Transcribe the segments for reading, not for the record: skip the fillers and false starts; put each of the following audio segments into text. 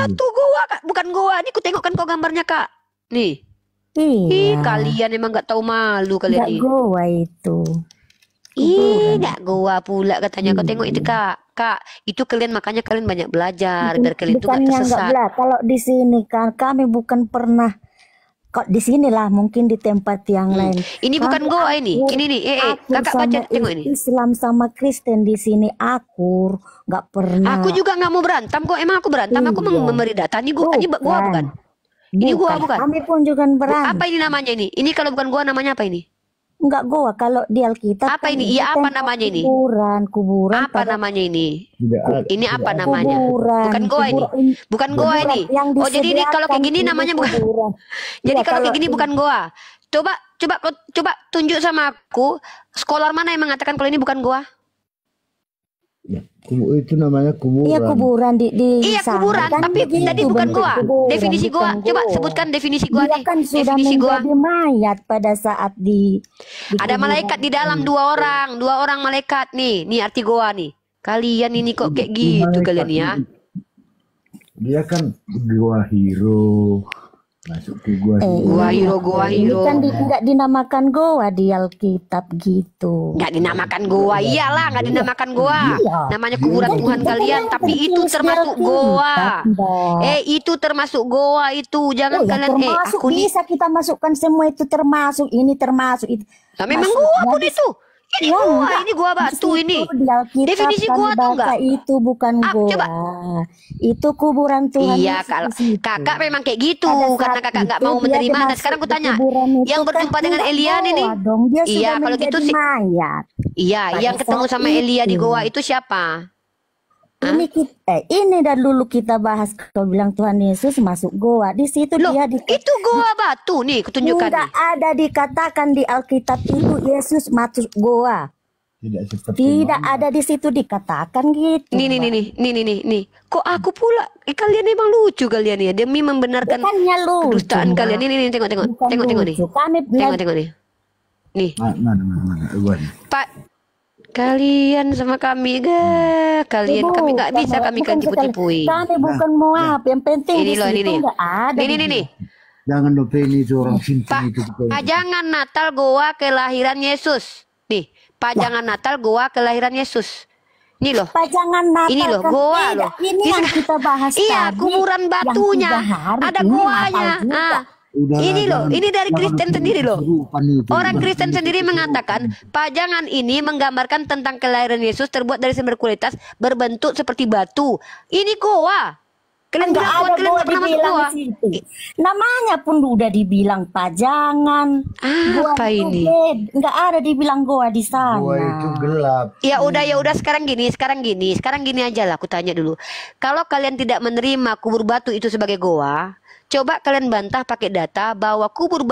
batu goa, Kak. Bukan goa. Ini ku tengokkan kau gambarnya, Kak. Nih. Iya. Kalian emang gak tahu malu kalian Nggak nih. goa itu. Nggak goa pula katanya. Kau tengok itu, Kak. Kak, itu kalian makanya kalian banyak belajar biar kalian tuh gak Bukannya nggak tersesat. belah. Kalau di sini kan kami bukan pernah. Kok di sinilah mungkin di tempat yang lain. Ini bukan Kami goa ini. akur- Ini nih. akur Kakak baca sama tengok ini. Islam sama Kristen di sini akur, nggak pernah. Aku juga nggak mau berantem kok. Emang aku berantem? Aku Iya. memberi data. Ini gua bukan. Ini gua bukan. Kami pun juga berantem. Apa ini namanya ini? Ini kalau bukan gua namanya apa ini? Enggak goa kalau di Alkitab. Apa kan ini? Iya, apa tempat namanya ini? Kuburan. Apa namanya ini? Tidak Ini apa namanya? Kuburan. Bukan goa ini. Bukan goa ini. Yang Oh, jadi ini kalau kayak gini disediakan namanya ini bukan. kuburan. Jadi Iya, kalau kayak gini bukan goa. Coba tunjuk sama aku. Scholar mana yang mengatakan kalau ini bukan goa? Itu namanya kuburan. Iya kuburan di Iya sana. kuburan, Kan tapi begitu tadi bukan bentuk goa. kuburan, Definisi goa. bukan Coba goa. sebutkan definisi goa Dia nih. kan sudah Definisi goa. menjadi mayat pada saat di Ada kuburan. malaikat di dalam dua orang malaikat nih. Nih arti goa nih. Kalian ini kok kayak gitu kalian ya. Dia kan gua hero. Masuk ke gua hero. Goa Ini hero. kan nggak dinamakan goa di Alkitab gitu. Nggak dinamakan goa, iyalah nggak dinamakan goa. Iya. Namanya kuburan Tuhan kalian, tapi itu termasuk goa. Itu termasuk goa itu. Jangan Oh, ya, kalian termasuk aku nih. bisa kita masukkan semua itu termasuk ini termasuk itu. Nah, memang Masuk. goa pun Jadi, itu. Ini ya, goa, enggak. ini goa batu Di situ ini. di Alkitab Definisi kami goa tuh baca enggak? itu bukan goa. Coba. Itu kuburan Tuhan Iya, Yesus kalau di situ. kakak memang kayak gitu Pada saat karena kakak nggak itu mau dia menerima. Nah, dimasuk sekarang aku ke tanya, kuburan itu yang kan berjumpa dengan tidak Elia goa ini? dong. Dia Iya, sudah kalau gitu menjadi sih. mayat. Iya, Pada yang ketemu saat sama Elia di itu. goa itu siapa? Ini dan dulu kita bahas kau bilang Tuhan Yesus masuk goa. Di situ Loh, dia itu goa batu nih, kutunjukkan tidak nih. ada dikatakan di Alkitab itu Yesus masuk goa. Tidak seperti Tidak ada di situ dikatakan gitu. Nih. Kok aku pula? Kalian emang lucu kalian ya demi membenarkan Bukannya lucu. kedustaan kalian. Nih, tengok nih. lucu. Kami Tengok nih. Nih, mana. Gua nih. Pak, kalian sama kami kalian kami nggak bisa kami kan tipu-tipui. Kami bukan mau apa. Yang penting Ini di loh, situ ini. nggak ada. Nih. Jangan lupa ini orang Sinti Pak, itu. pajangan Natal goa kelahiran Yesus. Nih, pajangan Natal goa kelahiran Yesus. Ini loh. Pajangan Natal Ini loh, kan goa tidak. loh. Ini yang kita bahas Iya, tadi. kuburan Yang batunya. 3 hari, Ada ini goanya. Natal juga. Ini loh, ini dari Kristen sendiri loh. Orang Kristen sendiri itu. mengatakan pajangan ini menggambarkan tentang kelahiran Yesus terbuat dari sumber kualitas berbentuk seperti batu. Ini goa. Kalian Enggak bilang ada kalian goa nggak pernah masuk dibilang goa. di situ. Namanya pun udah dibilang pajangan. Apa ini? Enggak ada dibilang goa di sana. Gua itu gelap. Ya udah sekarang gini aja lah aku tanya dulu. Kalau kalian tidak menerima kubur batu itu sebagai goa, coba kalian bantah pakai data bahwa kubur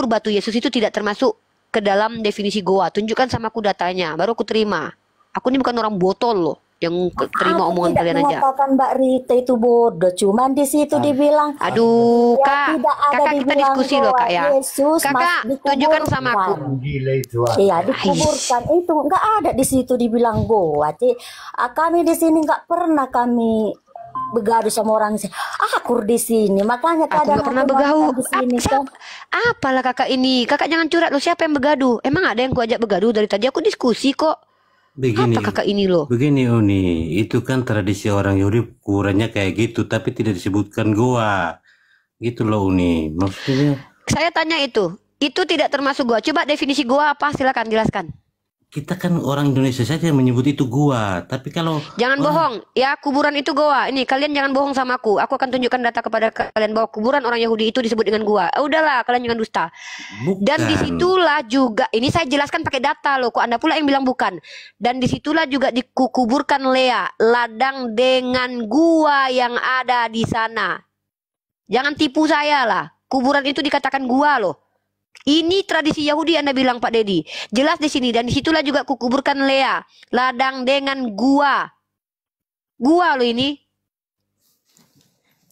batu Yesus itu tidak termasuk ke dalam definisi goa. Tunjukkan sama aku datanya, baru aku terima. Aku ini bukan orang botol loh yang terima omongan kalian aja. Aku tidak mengatakan Mbak Rita itu bodoh, cuman di situ dibilang Aduh, ya, Kak, tidak ada kakak kita dibilang diskusi loh bahwa Kak ya. Yesus Kakak tunjukkan sama aku. Gila itu. Iya, dikuburkan itu enggak ada di situ dibilang goa. Kami di sini enggak pernah kami begaduh sama orang sih. Akur di sini, makanya Aku kadang nggak pernah aku begaduh. makan di sini kan. Apalah kakak ini? Kakak jangan curhat loh. Siapa yang begaduh? Emang ada yang kuajak begaduh dari tadi? Aku diskusi kok. Begini, Apa kakak ini loh? begini Uni, itu kan tradisi orang Yahudi ukurannya kayak gitu, tapi tidak disebutkan goa, gitu loh Uni. Maksudnya Saya tanya itu tidak termasuk goa. Coba definisi goa apa? Silakan jelaskan. kita kan orang Indonesia saja yang menyebut itu goa, tapi kalau Jangan bohong. Ya kuburan itu goa. Ini kalian jangan bohong sama aku. Aku akan tunjukkan data kepada kalian bahwa kuburan orang Yahudi itu disebut dengan goa. Udahlah, kalian jangan dusta. Dan bukan. disitulah juga, ini saya jelaskan pakai data loh. Kok Anda pula yang bilang bukan. Dan disitulah juga dikuburkan Lea, ladang dengan gua yang ada di sana. Jangan tipu saya lah. Kuburan itu dikatakan gua loh. Ini tradisi Yahudi Anda bilang Pak Dedi. Jelas di sini. Dan disitulah juga kukuburkan Lea, ladang dengan gua. Gua loh ini.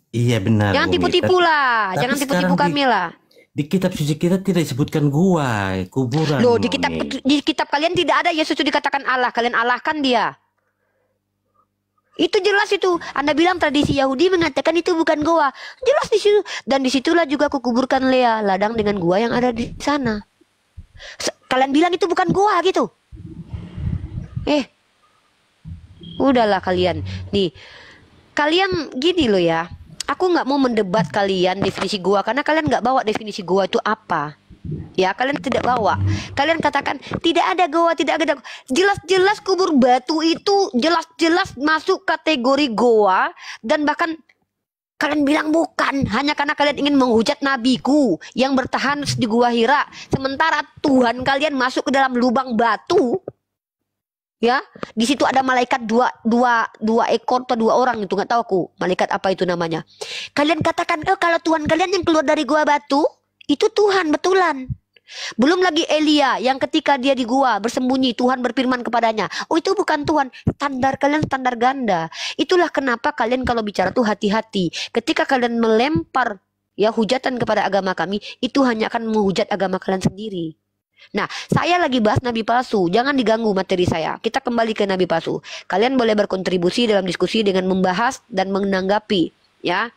Iya benar. Jangan Uni. tipu-tipu lah. tapi Jangan tipu-tipu sekarang kami lah. Di kitab suci kita tidak disebutkan gua, kuburan. Loh, Uni. di kitab kalian tidak ada Yesus itu dikatakan Allah. Kalian alahkan dia. Itu jelas itu. Anda bilang tradisi Yahudi mengatakan itu bukan goa. Jelas di situ. Dan disitulah juga kukuburkan Lea, ladang dengan gua yang ada di sana. Kalian bilang itu bukan goa gitu. Udahlah kalian. Nih, kalian gini loh ya. Aku nggak mau mendebat kalian definisi goa karena kalian nggak bawa definisi goa itu apa. Ya, kalian tidak bawa. Kalian katakan tidak ada goa, tidak ada. Jelas-jelas kubur batu itu jelas-jelas masuk kategori goa dan bahkan kalian bilang bukan hanya karena kalian ingin menghujat nabiku yang bertahan di gua Hira, sementara Tuhan kalian masuk ke dalam lubang batu. Ya, di situ ada malaikat dua ekor atau 2 orang itu nggak tahu aku malaikat apa itu namanya. Kalian katakan kalau Tuhan kalian yang keluar dari gua batu itu Tuhan betulan. Belum lagi Elia yang ketika dia di gua bersembunyi Tuhan berfirman kepadanya, oh itu bukan Tuhan. Standar kalian standar ganda. Itulah kenapa kalian kalau bicara tuh hati-hati. Ketika kalian melempar ya hujatan kepada agama kami, itu hanya akan menghujat agama kalian sendiri. Nah, saya lagi bahas nabi palsu. Jangan diganggu materi saya. Kita kembali ke nabi palsu. Kalian boleh berkontribusi dalam diskusi dengan membahas dan menanggapi, ya.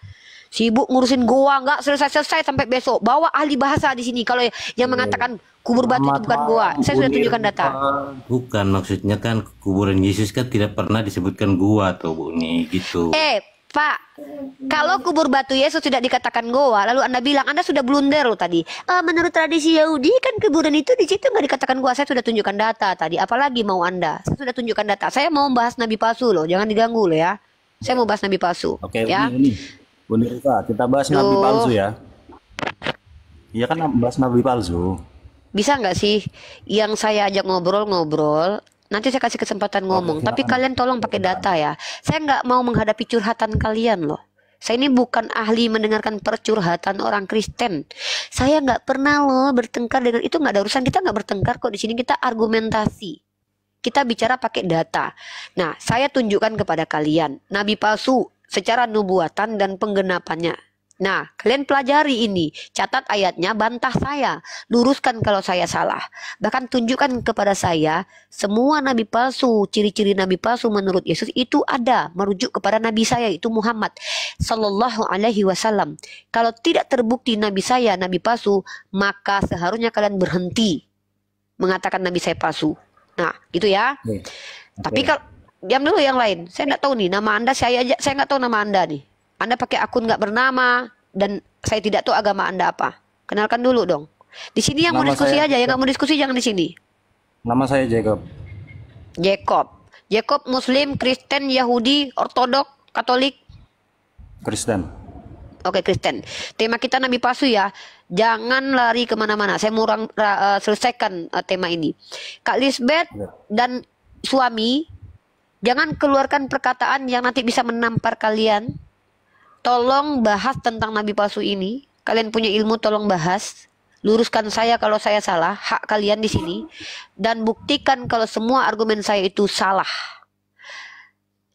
Sibuk ngurusin goa nggak selesai-selesai sampai besok. Bawa ahli bahasa di sini kalau yang mengatakan kubur batu itu bukan goa. Saya sudah tunjukkan data. Bukan, maksudnya kan kuburan Yesus kan tidak pernah disebutkan gua atau Buni gitu. Pak, kalau kubur batu Yesus tidak dikatakan goa, lalu Anda bilang Anda sudah blunder loh tadi. Menurut tradisi Yahudi kan kuburan itu di situ nggak dikatakan goa. Saya sudah tunjukkan data tadi. Apalagi mau Anda? Saya sudah tunjukkan data. Saya mau membahas nabi palsu loh. Jangan diganggu loh ya. Saya mau bahas nabi palsu. Oke, ya. Bunda Rika, kita bahas nabi palsu ya. Iya kan bahas nabi palsu. Bisa nggak sih yang saya ajak ngobrol-ngobrol, nanti saya kasih kesempatan ngomong. Tapi kalian tolong pakai data ya. Saya nggak mau menghadapi curhatan kalian loh. Saya ini bukan ahli mendengarkan percurhatan orang Kristen. Saya nggak pernah loh bertengkar dengan itu, nggak ada urusan. Kita nggak bertengkar kok di sini, kita argumentasi. Kita bicara pakai data. Nah, saya tunjukkan kepada kalian nabi palsu secara nubuatan dan penggenapannya. Nah, kalian pelajari ini, catat ayatnya, bantah saya, luruskan kalau saya salah. Bahkan tunjukkan kepada saya semua nabi palsu, ciri-ciri nabi palsu menurut Yesus itu ada merujuk kepada nabi saya itu Muhammad sallallahu alaihi wasallam. Kalau tidak terbukti nabi saya nabi palsu, maka seharusnya kalian berhenti mengatakan nabi saya palsu. Nah, gitu ya. Tapi kalau diam dulu yang lain. Saya nggak tahu nih nama Anda. Saya nggak tahu nama Anda nih. Anda pakai akun nggak bernama dan saya tidak tahu agama Anda apa. Kenalkan dulu dong. Di sini yang mau diskusi aja, yang nggak mau diskusi jangan di sini. Nama saya Jacob. Jacob Muslim, Kristen, Yahudi, Ortodok, Katolik. Kristen. Oke, Kristen. Tema kita nabi palsu ya. Jangan lari kemana-mana. Saya mau selesaikan tema ini. Kak Lisbeth dan suami, jangan keluarkan perkataan yang nanti bisa menampar kalian. Tolong bahas tentang nabi palsu ini. Kalian punya ilmu, tolong bahas. Luruskan saya kalau saya salah. Hak kalian di sini. Dan buktikan kalau semua argumen saya itu salah.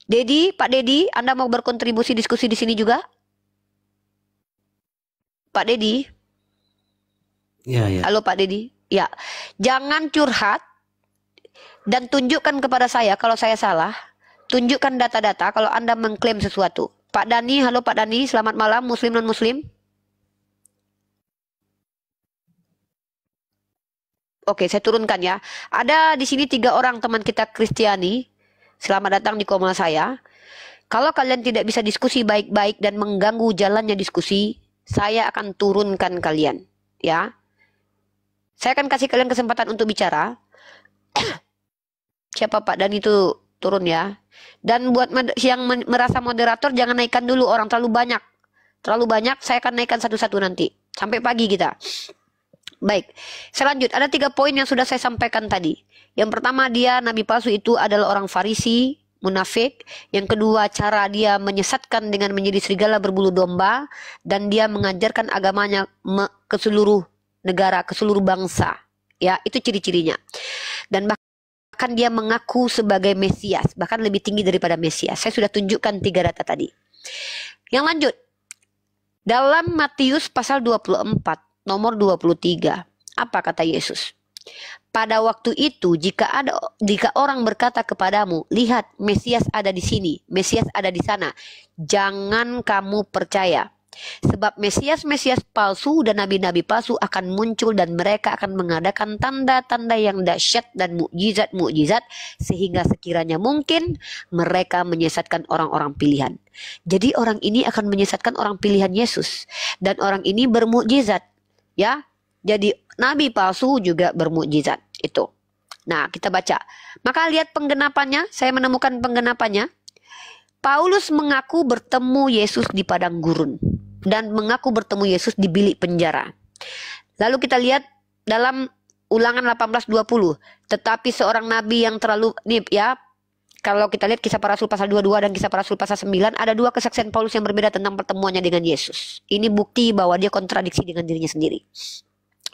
Dedi, Pak Dedi, Anda mau berkontribusi diskusi di sini juga? Pak Dedi? Ya. Halo Pak Dedi? Ya. Jangan curhat. Dan tunjukkan kepada saya kalau saya salah. Tunjukkan data-data kalau Anda mengklaim sesuatu. Pak Dani, halo Pak Dani, selamat malam, Muslim non-Muslim. Oke, saya turunkan ya. Ada di sini 3 orang teman kita Kristiani. Selamat datang di komal saya. Kalau kalian tidak bisa diskusi baik-baik dan mengganggu jalannya diskusi, saya akan turunkan kalian. Ya. Saya akan kasih kalian kesempatan untuk bicara. Siapa Pak Dani itu turun ya. Dan buat yang merasa moderator jangan naikkan dulu orang terlalu banyak. Terlalu banyak saya akan naikkan satu-satu nanti. Sampai pagi kita. Baik. Selanjut ada 3 poin yang sudah saya sampaikan tadi. Yang pertama dia nabi palsu itu adalah orang Farisi, munafik. Yang kedua cara dia menyesatkan dengan menjadi serigala berbulu domba. Dan dia mengajarkan agamanya ke seluruh negara, ke seluruh bangsa. Ya, itu ciri-cirinya. Dan bahkan dia mengaku sebagai Mesias, bahkan lebih tinggi daripada Mesias. Saya sudah tunjukkan 3 data tadi. Yang lanjut, dalam Matius pasal 24, nomor 23, apa kata Yesus? Pada waktu itu jika orang berkata kepadamu, lihat Mesias ada di sini, Mesias ada di sana, jangan kamu percaya. Sebab Mesias-Mesias palsu dan nabi-nabi palsu akan muncul dan mereka akan mengadakan tanda-tanda yang dahsyat dan mukjizat-mukjizat sehingga sekiranya mungkin mereka menyesatkan orang-orang pilihan. Jadi orang ini akan menyesatkan orang pilihan Yesus dan orang ini bermukjizat, ya. Jadi nabi palsu juga bermukjizat itu. Nah, kita baca. Maka lihat penggenapannya, saya menemukan penggenapannya. Paulus mengaku bertemu Yesus di padang gurun dan mengaku bertemu Yesus di bilik penjara. Lalu kita lihat dalam Ulangan 18:20. Tetapi seorang nabi yang terlalu ya, kalau kita lihat Kisah Para Rasul pasal 22 dan Kisah Para Rasul pasal 9, ada dua kesaksian Paulus yang berbeda tentang pertemuannya dengan Yesus. Ini bukti bahwa dia kontradiksi dengan dirinya sendiri.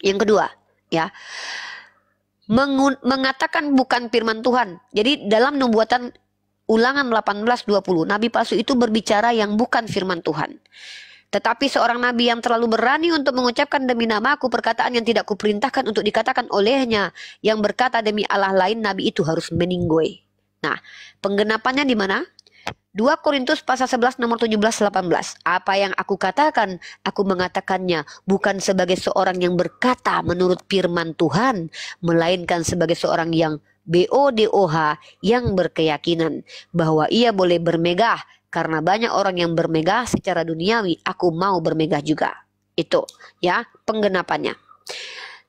Yang kedua, ya, mengatakan bukan firman Tuhan. Jadi dalam nubuatan Ulangan 18:20, nabi palsu itu berbicara yang bukan firman Tuhan. Tetapi seorang nabi yang terlalu berani untuk mengucapkan demi namaku perkataan yang tidak kuperintahkan untuk dikatakan olehnya, yang berkata demi Allah lain, nabi itu harus meninggoy. Nah, penggenapannya di mana? 2 Korintus pasal 11 nomor 17-18. Apa yang aku katakan, aku mengatakannya bukan sebagai seorang yang berkata menurut firman Tuhan, melainkan sebagai seorang yang BODOH, yang berkeyakinan bahwa ia boleh bermegah. Karena banyak orang yang bermegah secara duniawi, aku mau bermegah juga. Itu ya penggenapannya.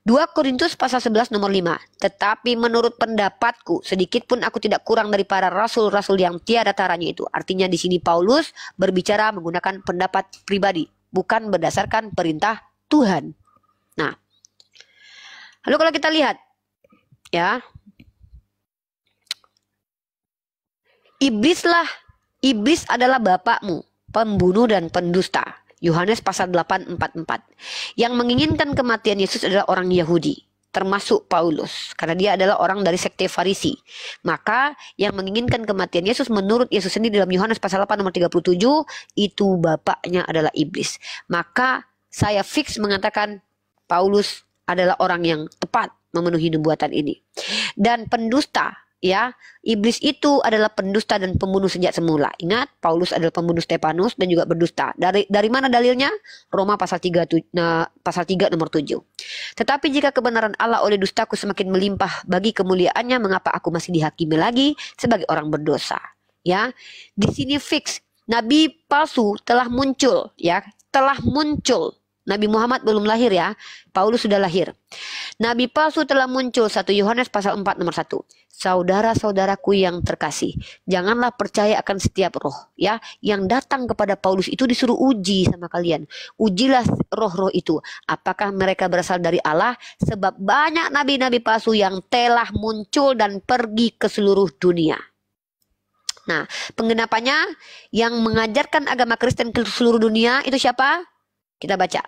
2 Korintus pasal 11 nomor 5. Tetapi menurut pendapatku, sedikit pun aku tidak kurang dari para rasul-rasul yang tiada taranya itu. Artinya di sini Paulus berbicara menggunakan pendapat pribadi, bukan berdasarkan perintah Tuhan. Nah, lalu kalau kita lihat, ya, Iblis adalah bapakmu, pembunuh dan pendusta. Yohanes pasal 8:44. Yang menginginkan kematian Yesus adalah orang Yahudi, termasuk Paulus, karena dia adalah orang dari sekte Farisi. Maka yang menginginkan kematian Yesus menurut Yesus sendiri dalam Yohanes pasal 8 nomor 37, itu bapaknya adalah iblis. Maka saya fix mengatakan Paulus adalah orang yang tepat memenuhi nubuatan ini. Dan pendusta, ya, iblis itu adalah pendusta dan pembunuh sejak semula. Ingat, Paulus adalah pembunuh Stefanus dan juga berdusta. Dari mana dalilnya? Roma pasal 3 nomor 7. Tetapi jika kebenaran Allah oleh dustaku semakin melimpah bagi kemuliaannya, mengapa aku masih dihakimi lagi sebagai orang berdosa? Ya, di sini fix nabi palsu telah muncul, ya, telah muncul. Nabi Muhammad belum lahir, ya. Paulus sudah lahir. Nabi palsu telah muncul. 1 Yohanes pasal 4 nomor 1. Saudara-saudaraku yang terkasih, janganlah percaya akan setiap roh, ya, yang datang kepada Paulus itu disuruh uji sama kalian. Ujilah roh-roh itu, apakah mereka berasal dari Allah, sebab banyak nabi-nabi palsu yang telah muncul dan pergi ke seluruh dunia. Nah, penggenapannya yang mengajarkan agama Kristen ke seluruh dunia itu siapa? Kita baca.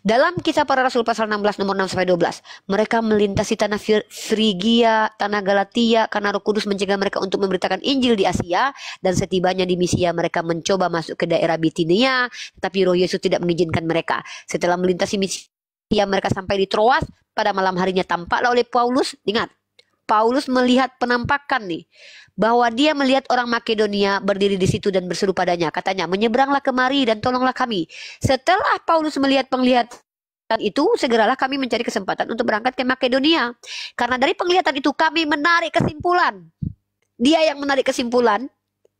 Dalam Kisah Para Rasul pasal 16 nomor 6-12, mereka melintasi tanah Frigia, tanah Galatia, karena Roh Kudus mencegah mereka untuk memberitakan Injil di Asia, dan setibanya di Misia mereka mencoba masuk ke daerah Bitinia, tapi Roh Yesus tidak mengizinkan mereka. Setelah melintasi Misia mereka sampai di Troas, pada malam harinya tampaklah oleh Paulus, ingat, Paulus melihat penampakan nih, bahwa dia melihat orang Makedonia berdiri di situ dan berseru padanya, katanya, menyeberanglah kemari dan tolonglah kami. Setelah Paulus melihat penglihatan itu, segeralah kami mencari kesempatan untuk berangkat ke Makedonia. Karena dari penglihatan itu kami menarik kesimpulan. Dia yang menarik kesimpulan,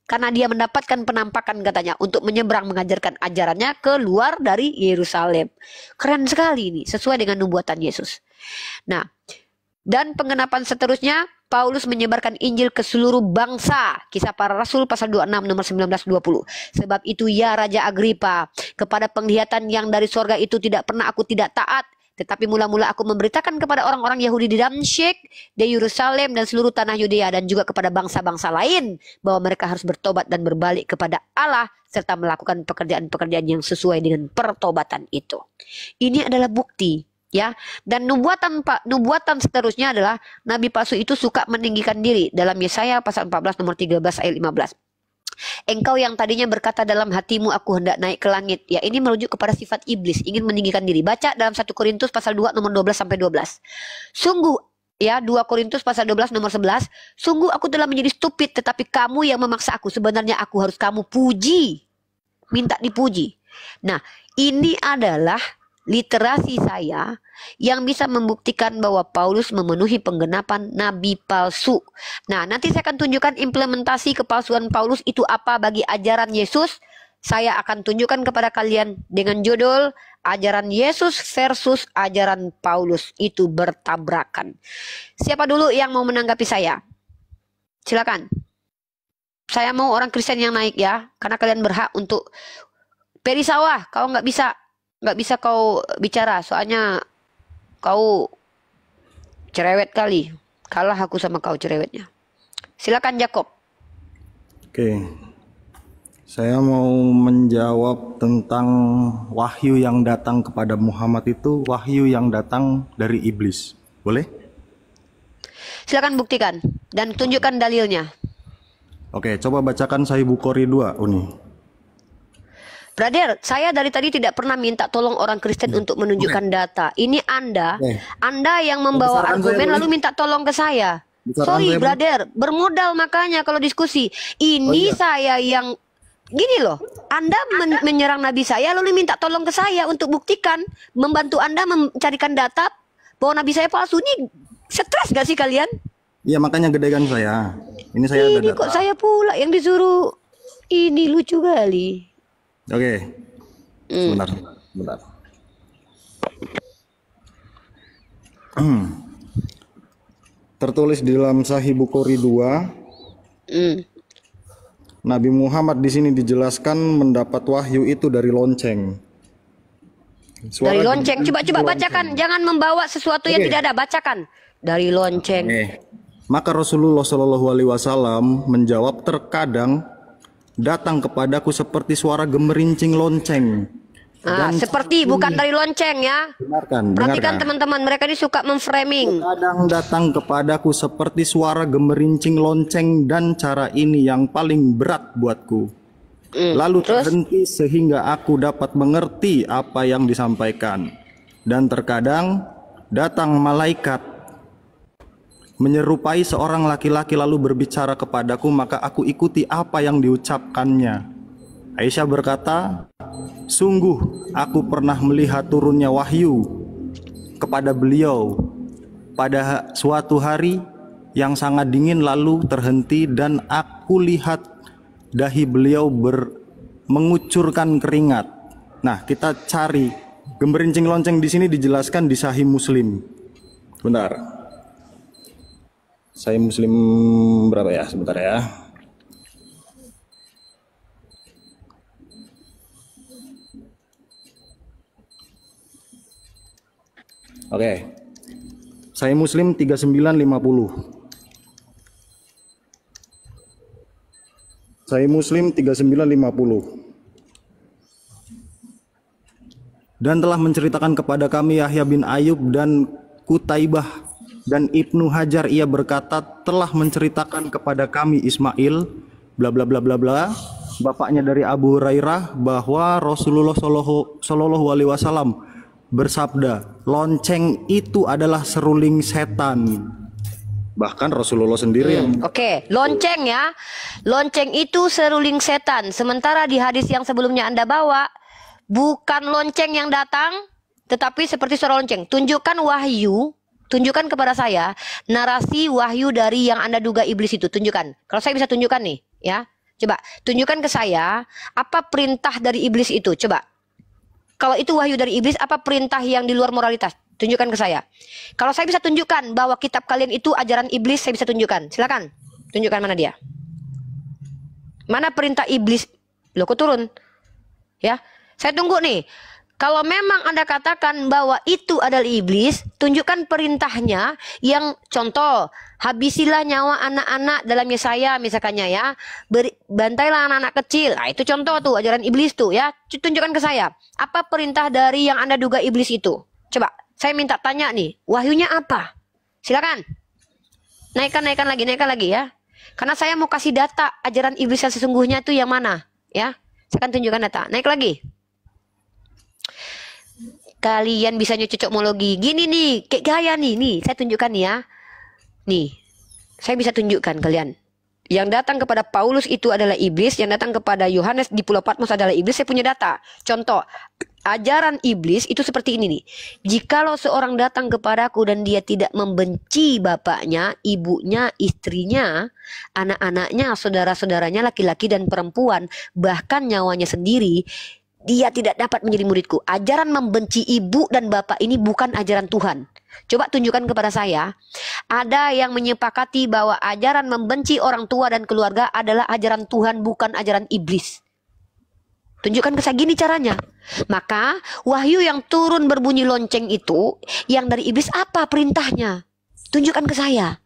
karena dia mendapatkan penampakan katanya, untuk menyeberang mengajarkan ajarannya keluar dari Yerusalem. Keren sekali ini, sesuai dengan nubuatan Yesus. Nah, dan penggenapan seterusnya, Paulus menyebarkan Injil ke seluruh bangsa. Kisah Para Rasul pasal 26 nomor 19-20. Sebab itu ya Raja Agripa, kepada penglihatan yang dari sorga itu tidak pernah aku tidak taat. Tetapi mula-mula aku memberitakan kepada orang-orang Yahudi di Damsyik, di Yerusalem dan seluruh tanah Yudea, dan juga kepada bangsa-bangsa lain, bahwa mereka harus bertobat dan berbalik kepada Allah, serta melakukan pekerjaan-pekerjaan yang sesuai dengan pertobatan itu. Ini adalah bukti. Ya, dan nubuatan seterusnya adalah nabi palsu itu suka meninggikan diri dalam Yesaya pasal 14 nomor 13 ayat 15. Engkau yang tadinya berkata dalam hatimu, aku hendak naik ke langit. Ya, ini merujuk kepada sifat iblis, ingin meninggikan diri. Baca dalam 1 Korintus pasal 2 nomor 12 sampai 12. Sungguh, ya, 2 Korintus pasal 12 nomor 11. Sungguh aku telah menjadi stupid, tetapi kamu yang memaksa aku. Sebenarnya aku harus kamu puji. Minta dipuji. Nah, ini adalah literasi saya yang bisa membuktikan bahwa Paulus memenuhi penggenapan nabi palsu. Nah, nanti saya akan tunjukkan implementasi kepalsuan Paulus itu apa bagi ajaran Yesus. Saya akan tunjukkan kepada kalian dengan judul ajaran Yesus versus ajaran Paulus itu bertabrakan. Siapa dulu yang mau menanggapi saya? Silakan. Saya mau orang Kristen yang naik ya, karena kalian berhak untuk. Peri Sawah, kau nggak bisa kau bicara, soalnya kau cerewet kali. Kalah aku sama kau cerewetnya. Silakan Jakob. Oke. Saya mau menjawab tentang wahyu yang datang kepada Muhammad itu wahyu yang datang dari iblis. Boleh? Silakan buktikan dan tunjukkan dalilnya. Oke, coba bacakan Sahih Bukhari 2, Uni. Brother, saya dari tadi tidak pernah minta tolong orang Kristen untuk menunjukkan data. Ini Anda yang membawa Bicarakan argumen saya, lalu minta tolong ke saya. Bicarakan Sorry, saya, brother, bermodal makanya kalau diskusi. Ini saya yang gini loh. Anda menyerang Nabi saya lalu minta tolong ke saya untuk buktikan, membantu Anda mencarikan data bahwa Nabi saya palsu. Ini stres gak sih kalian? Iya, makanya gedekan saya. Ini saya ada Ini data. kok saya pula yang disuruh. Ini lucu kali. Oke. Sebentar. Tertulis di dalam Sahih Bukhari 2, Nabi Muhammad di sini dijelaskan mendapat wahyu itu dari lonceng. Dari lonceng. Coba bacakan. Jangan membawa sesuatu yang tidak ada. Bacakan. Dari lonceng. Maka Rasulullah Shallallahu Alaihi Wasallam menjawab, terkadang datang kepadaku seperti suara gemerincing lonceng. Seperti bukan dari lonceng ya. Perhatikan teman-teman, mereka ini suka memframing. Kadang datang kepadaku seperti suara gemerincing lonceng dan cara ini yang paling berat buatku. Lalu terhenti sehingga aku dapat mengerti apa yang disampaikan. Dan terkadang datang malaikat menyerupai seorang laki-laki lalu berbicara kepadaku, maka aku ikuti apa yang diucapkannya. Aisyah berkata, sungguh aku pernah melihat turunnya wahyu kepada beliau pada suatu hari yang sangat dingin, lalu terhenti dan aku lihat dahi beliau mengucurkan keringat. Nah, kita cari gemerincing lonceng di sini dijelaskan di Sahih Muslim. Bentar. Sahih Muslim berapa ya? Sebentar ya. Oke. Sahih Muslim 3950. Sahih Muslim 3950. Dan telah menceritakan kepada kami Yahya bin Ayub dan Kutaibah dan Ibnu Hajar, ia berkata telah menceritakan kepada kami Ismail bla bla bla bla bla, bapaknya dari Abu Hurairah, bahwa Rasulullah Shallallahu Alaihi Wasallam bersabda, lonceng itu adalah seruling setan. Bahkan Rasulullah sendiri yang lonceng ya. Lonceng itu seruling setan. Sementara di hadis yang sebelumnya Anda bawa, bukan lonceng yang datang, tetapi seperti suara lonceng. Tunjukkan wahyu, tunjukkan kepada saya narasi wahyu dari yang Anda duga iblis itu. Tunjukkan. Kalau saya bisa tunjukkan nih, ya. Coba tunjukkan ke saya apa perintah dari iblis itu. Coba. Kalau itu wahyu dari iblis, apa perintah yang di luar moralitas? Tunjukkan ke saya. Kalau saya bisa tunjukkan bahwa kitab kalian itu ajaran iblis, saya bisa tunjukkan. Silakan. Tunjukkan mana dia. Mana perintah iblis? Loh, kok turun? Ya. Saya tunggu nih. Kalau memang Anda katakan bahwa itu adalah iblis, tunjukkan perintahnya yang contoh, habisilah nyawa anak-anak dalam Yesaya misalkannya ya. Bantailah anak-anak kecil. Nah, itu contoh tuh ajaran iblis tuh ya. Tunjukkan ke saya. Apa perintah dari yang Anda duga iblis itu? Coba, saya minta tanya nih, wahyunya apa? Silakan. Naikkan lagi ya. Karena saya mau kasih data ajaran iblis yang sesungguhnya itu yang mana, ya. Saya akan tunjukkan data. Naik lagi. Kalian bisa cocokmologi. Gini nih, kayak gaya nih. Saya tunjukkan ya. Nih, saya bisa tunjukkan kalian. Yang datang kepada Paulus itu adalah iblis, yang datang kepada Yohanes di Pulau Patmos adalah iblis. Saya punya data. Contoh, ajaran iblis itu seperti ini nih. Jikalau seorang datang kepadaku dan dia tidak membenci bapaknya, ibunya, istrinya, anak-anaknya, saudara-saudaranya, laki-laki dan perempuan, bahkan nyawanya sendiri, dia tidak dapat menjadi muridku. Ajaran membenci ibu dan bapak ini bukan ajaran Tuhan. Coba tunjukkan kepada saya. Ada yang menyepakati bahwa ajaran membenci orang tua dan keluarga adalah ajaran Tuhan, bukan ajaran iblis. Tunjukkan ke saya, gini caranya. Maka wahyu yang turun berbunyi lonceng itu, yang dari iblis apa perintahnya? Tunjukkan ke saya.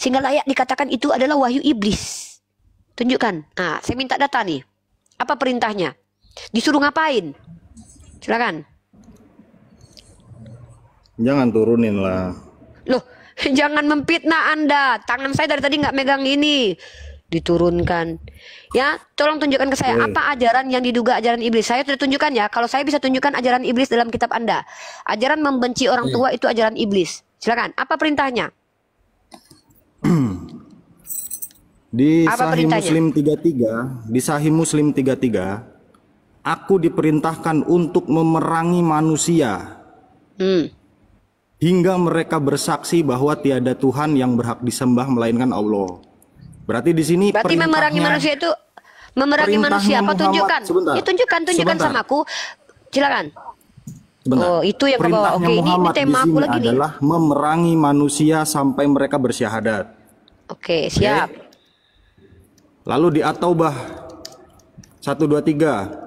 Sehingga layak dikatakan itu adalah wahyu iblis. Tunjukkan. Nah, saya minta data nih. Apa perintahnya? Disuruh ngapain? Silakan. Jangan turunin lah. Loh, jangan memfitnah Anda. Tangan saya dari tadi nggak megang ini. Diturunkan. Ya, tolong tunjukkan ke saya apa ajaran yang diduga ajaran iblis. Saya sudah tunjukkan ya. Kalau saya bisa tunjukkan ajaran iblis dalam kitab Anda. Ajaran membenci orang tua itu ajaran iblis. Silakan. Apa perintahnya? Di Apa Sahih perintahnya? Muslim 33, di Sahih Muslim 33, aku diperintahkan untuk memerangi manusia hingga mereka bersaksi bahwa tiada Tuhan yang berhak disembah melainkan Allah. Berarti di sini Berarti memerangi manusia itu memerangi manusia. Apa tunjukkan? Ya, tunjukkan sama aku. Silakan. Sebentar. Oh, itu yang ke bawah. Perintahnya Oke, ini Muhammad tema di aku sini lagi nih. adalah memerangi manusia sampai mereka bersyahadat. Oke, siap. Lalu di At-Taubah 123.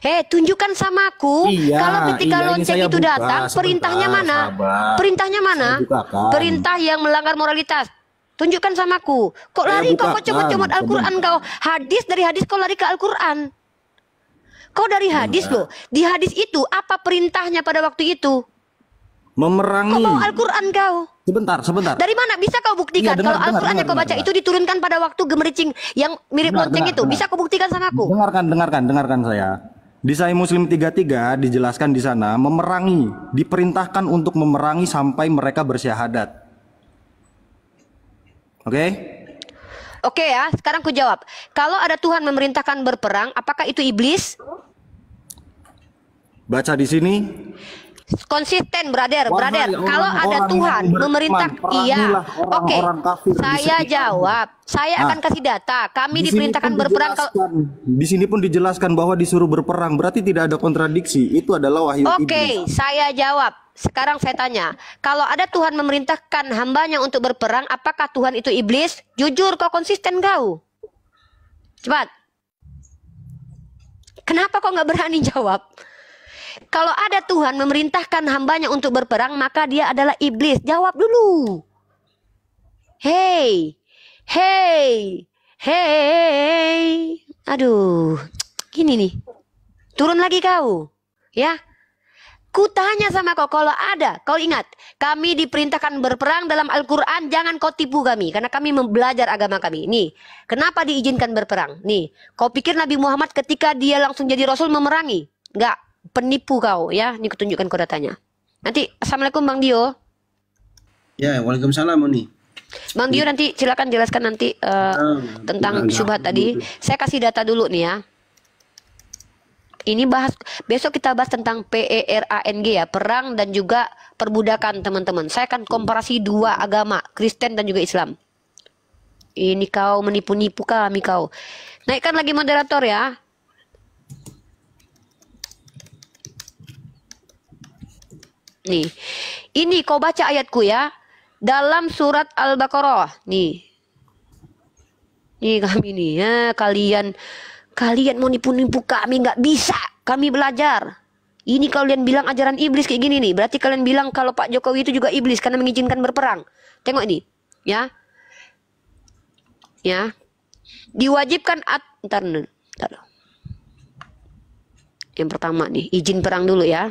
Tunjukkan sama aku. Iya, Kalau ketika ini lonceng saya itu buka. datang, perintahnya Sebentar, mana? sabar. Perintahnya mana? Saya bukakan. Perintah yang melanggar moralitas. Tunjukkan sama aku. Kok Saya lari kau bukakan. comot-comot Al-Quran kau? Hadis dari hadis kau lari ke Al-Quran. Kau dari hadis loh. Di hadis itu apa perintahnya pada waktu itu? Memerangi. Kau bawa Al-Quran kau. Sebentar. Dari mana bisa kau buktikan Iya, dengar, kalau Al-Quran yang kau baca dengar. itu diturunkan pada waktu gemericing yang mirip lonceng itu? Dengar. Bisa kau buktikan sama aku? Dengarkan saya. Di Sahih Muslim 33 dijelaskan di sana memerangi, diperintahkan untuk memerangi sampai mereka bersyahadat. Oke? Oke ya, sekarang ku jawab. Kalau ada Tuhan memerintahkan berperang, apakah itu iblis? Baca di sini. Konsisten, brother. Wahai Kalau ada orang-orang Tuhan yang beriman, memerintah, iya. perangilah Oke, orang-orang kafir di saya sekitarmu. jawab. Saya akan kasih data. Kami Di sini diperintahkan pun berperang. di sini pun dijelaskan bahwa disuruh berperang, berarti tidak ada kontradiksi. Itu adalah wahyu iblis. Oke, saya jawab. Sekarang saya tanya, kalau ada Tuhan memerintahkan hambanya untuk berperang, apakah Tuhan itu iblis? Jujur, kau konsisten kau. Cepat. Kenapa kau nggak berani jawab? Kalau ada Tuhan memerintahkan hambanya untuk berperang, maka dia adalah iblis. Jawab dulu. Hey. Aduh, gini nih. Turun lagi kau. Ya. Ku tanya sama kau, kalau ada, kau ingat, kami diperintahkan berperang dalam Al-Quran, jangan kau tipu kami, karena kami belajar agama kami. Nih, kenapa diizinkan berperang? Nih, kau pikir Nabi Muhammad ketika dia langsung jadi Rasul memerangi? Enggak, penipu kau ya. Ini kutunjukkan kau datanya. Nanti, Assalamualaikum Bang Dio. Ya, waalaikumsalam Uni. Bang Dio nanti silakan jelaskan nanti tentang syubhat tadi. Saya kasih data dulu nih ya. Ini besok kita bahas tentang PERANG ya, perang dan juga perbudakan teman-teman. Saya akan komparasi dua agama, Kristen dan juga Islam. Ini kau menipu-nipu kami kau. Naikkan lagi moderator ya. Nih, ini kau baca ayatku ya, dalam surat Al-Baqarah. Nih kami nih ya, kalian mau nipu-nipu kami, nggak bisa. Kami belajar. Ini kalian bilang ajaran iblis kayak gini nih. Berarti kalian bilang kalau Pak Jokowi itu juga iblis karena mengizinkan berperang. Tengok ini, ya. Diwajibkan ntar. Yang pertama nih, izin perang dulu ya.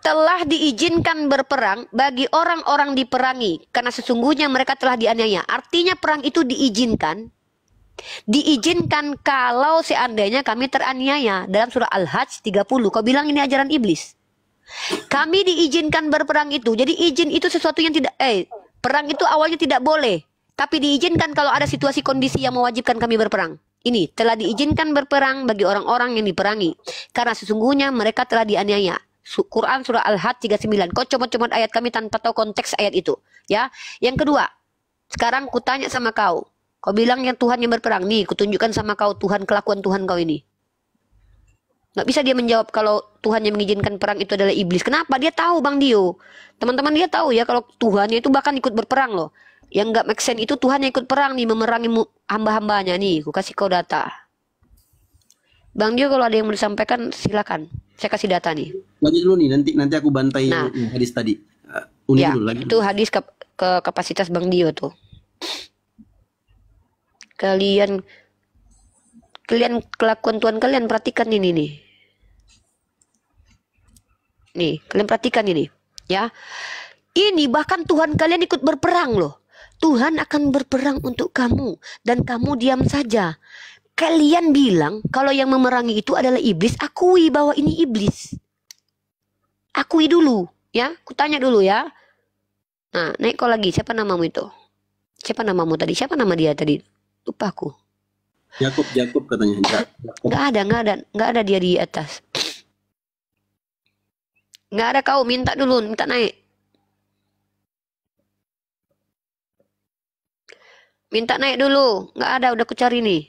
telah diizinkan berperang bagi orang-orang diperangi karena sesungguhnya mereka telah dianiaya. Artinya perang itu diizinkan. Diizinkan kalau seandainya kami teraniaya. Dalam surah Al-Hajj 30. Kau bilang ini ajaran iblis. Kami diizinkan berperang itu. Jadi izin itu sesuatu yang tidak perang itu awalnya tidak boleh. Tapi diizinkan kalau ada situasi kondisi yang mewajibkan kami berperang. Ini telah diizinkan berperang bagi orang-orang yang diperangi karena sesungguhnya mereka telah dianiaya. Quran surah Al-Hajj 39. Kau comot-comot ayat kami tanpa tahu konteks ayat itu, ya. Yang kedua, sekarang kutanya sama kau. Kau bilang yang Tuhan yang berperang. Nih, kutunjukkan sama kau Tuhan, kelakuan Tuhan kau ini. Nggak bisa dia menjawab kalau Tuhan yang mengizinkan perang itu adalah iblis. Kenapa? Dia tahu, Bang Dio. Teman-teman dia tahu ya kalau Tuhannya itu bahkan ikut berperang loh. Yang nggak make sense itu Tuhan yang ikut perang nih, memerangi hamba-hambanya nih. Aku kasih kau data. Bang Dio kalau ada yang mau disampaikan silakan. Saya kasih data nih. Lanjut dulu nih, nanti aku bantai Nah, yang hadis tadi. Uni ya, dulu lagi. itu hadis ke kapasitas Bang Dio tuh. Kalian kelakuan Tuhan kalian perhatikan ini nih. Nih, kalian perhatikan ini, ya. Ini bahkan Tuhan kalian ikut berperang loh. Tuhan akan berperang untuk kamu dan kamu diam saja. Kalian bilang kalau yang memerangi itu adalah iblis, akui bahwa ini iblis. Akui dulu, ya. Kutanya dulu ya. Nah, naik kau lagi. Siapa namamu itu? Siapa namamu tadi? Siapa nama dia tadi? Lupa aku. Yakub katanya. Nggak ada dia di atas. Nggak ada kau. Minta dulu, minta naik. Minta naik dulu. Nggak ada, udah ku cari nih.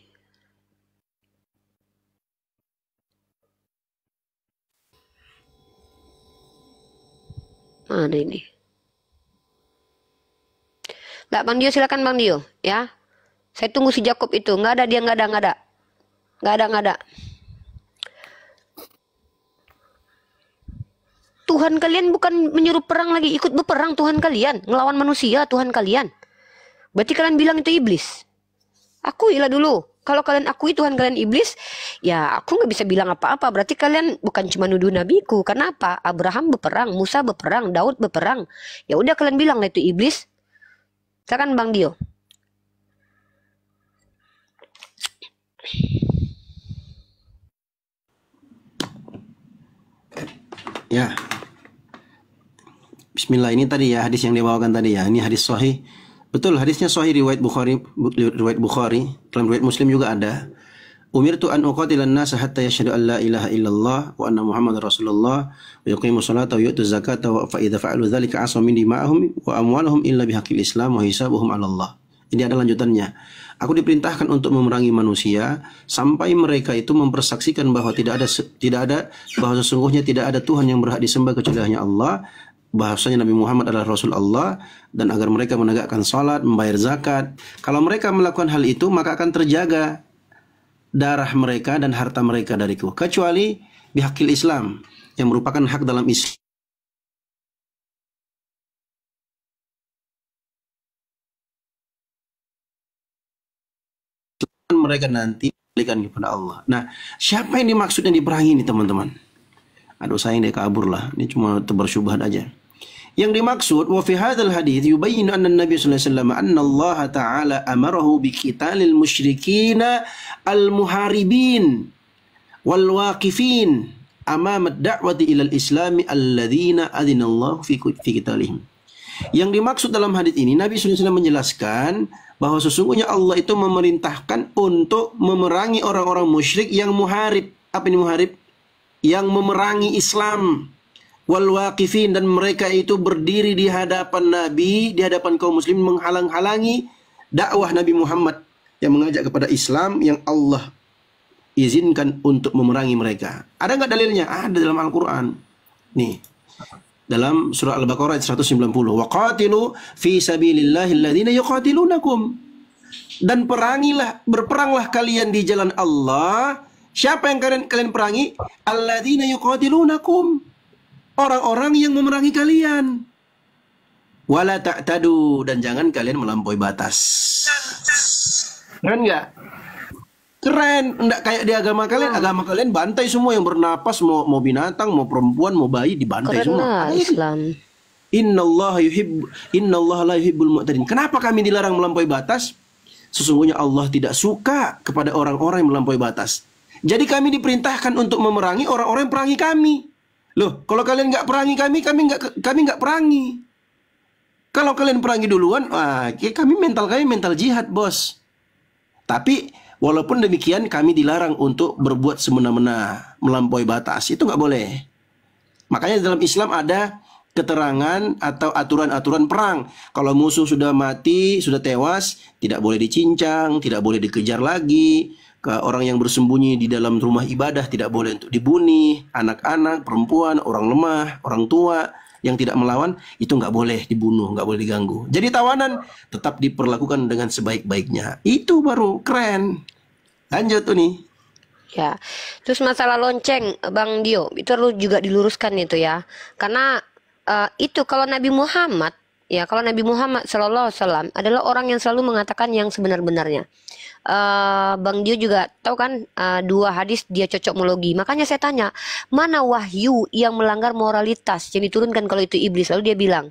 Mana ini? Nggak, Bang Dio, silakan Bang Dio, ya. Saya tunggu si Jakob itu. Nggak ada dia, nggak ada. Tuhan kalian bukan menyuruh perang lagi, ikut berperang Tuhan kalian, ngelawan manusia Tuhan kalian. Berarti kalian bilang itu iblis. Akuilah dulu. Kalau kalian akui Tuhan kalian iblis, ya aku nggak bisa bilang apa-apa. Berarti kalian bukan cuma nuduh nabiku. Kenapa? Abraham berperang, Musa berperang, Daud berperang. Ya udah kalian bilang itu iblis. Silakan Bang Dio. Ya. Bismillah, ini tadi ya hadis yang dibawakan tadi ya. Ini hadis sahih. Betul, hadisnya sahih riwayat Bukhari, dalam riwayat Muslim juga ada. Umirtu an uqatilan nas hatta yashhadu an la ilaha illallah wa anna Muhammadar Rasulullah wa yuqimu sholata wa yu'tu zakata wa fa idza fa'alu dzalika asamu min dima'ahum wa amwaluhum illa bihaqqil Islam wa hisabuhum 'ala Allah. Ini adalah lanjutannya. Aku diperintahkan untuk memerangi manusia sampai mereka itu mempersaksikan bahwa tidak ada bahwa sesungguhnya tidak ada Tuhan yang berhak disembah kecuali hanya Allah, bahwasanya Nabi Muhammad adalah Rasul Allah, dan agar mereka menegakkan salat, membayar zakat. Kalau mereka melakukan hal itu, maka akan terjaga darah mereka dan harta mereka dariku, kecuali bihaqil Islam, yang merupakan hak dalam Islam. Mereka nanti berikan kepada Allah. Nah, siapa yang dimaksud yang diperangi ini teman-teman? Aduh, sayang dia kabur lah. Ini cuma tebar syubhat aja. Yang dimaksud, wa fi hadzal hadits yubayyinu anna Nabi sallallahu alaihi wasallam anna Allah Ta'ala amarahu bi qitalil musyrikin al-muharibin wal waqifin amama ad-da'wati ila al-islam alladziina adina Allah fi qitalihim. Yang dimaksud dalam hadits ini, Nabi sallallahu alaihi wasallam menjelaskan bahwa sesungguhnya Allah itu memerintahkan untuk memerangi orang-orang musyrik yang muharib. Apa ini muharib? Yang memerangi Islam. Wal waqifin, dan mereka itu berdiri di hadapan Nabi, di hadapan kaum muslim, menghalang-halangi dakwah Nabi Muhammad yang mengajak kepada Islam yang Allah izinkan untuk memerangi mereka. Ada nggak dalilnya? Ada dalam Al-Quran. Nih, dalam surah Al-Baqarah ayat 190. Wa qatilu fi sabilillahi alladhina yuqatilunakum. Dan berperanglah kalian di jalan Allah. Siapa yang kalian perangi? Alladzina yuqatilunakum. Orang-orang yang memerangi kalian. Wala ta'tadu, dan jangan kalian melampaui batas. Keren nggak? Keren, enggak kayak di agama kalian. Agama kalian bantai semua yang bernapas, mau binatang, mau perempuan, mau bayi dibantai Keren semua. lah Ada itu. Islam. Innallaha la yuhibbul mu'tadin. Kenapa kami dilarang melampaui batas? Sesungguhnya Allah tidak suka kepada orang-orang yang melampaui batas. Jadi kami diperintahkan untuk memerangi orang-orang yang perangi kami. Loh, kalau kalian nggak perangi kami nggak perangi. Kalau kalian perangi duluan, kami mental jihad, bos. Tapi walaupun demikian kami dilarang untuk berbuat semena-mena, melampaui batas. Itu nggak boleh. Makanya dalam Islam ada keterangan atau aturan-aturan perang. Kalau musuh sudah mati, sudah tewas, tidak boleh dicincang, tidak boleh dikejar lagi. Ke orang yang bersembunyi di dalam rumah ibadah tidak boleh untuk dibunuh. Anak-anak, perempuan, orang lemah, orang tua yang tidak melawan itu nggak boleh dibunuh, nggak boleh diganggu. Jadi tawanan tetap diperlakukan dengan sebaik-baiknya. Itu baru keren. Lanjut tuh nih. Ya, terus masalah lonceng, Bang Dio, itu perlu juga diluruskan itu ya. Karena itu kalau Nabi Muhammad, ya kalau Nabi Muhammad SAW adalah orang yang selalu mengatakan yang sebenar-benarnya. Bang Dio juga tahu kan dua hadis dia cocokmologi. Makanya saya tanya, mana wahyu yang melanggar moralitas yang diturunkan kalau itu iblis? Lalu dia bilang,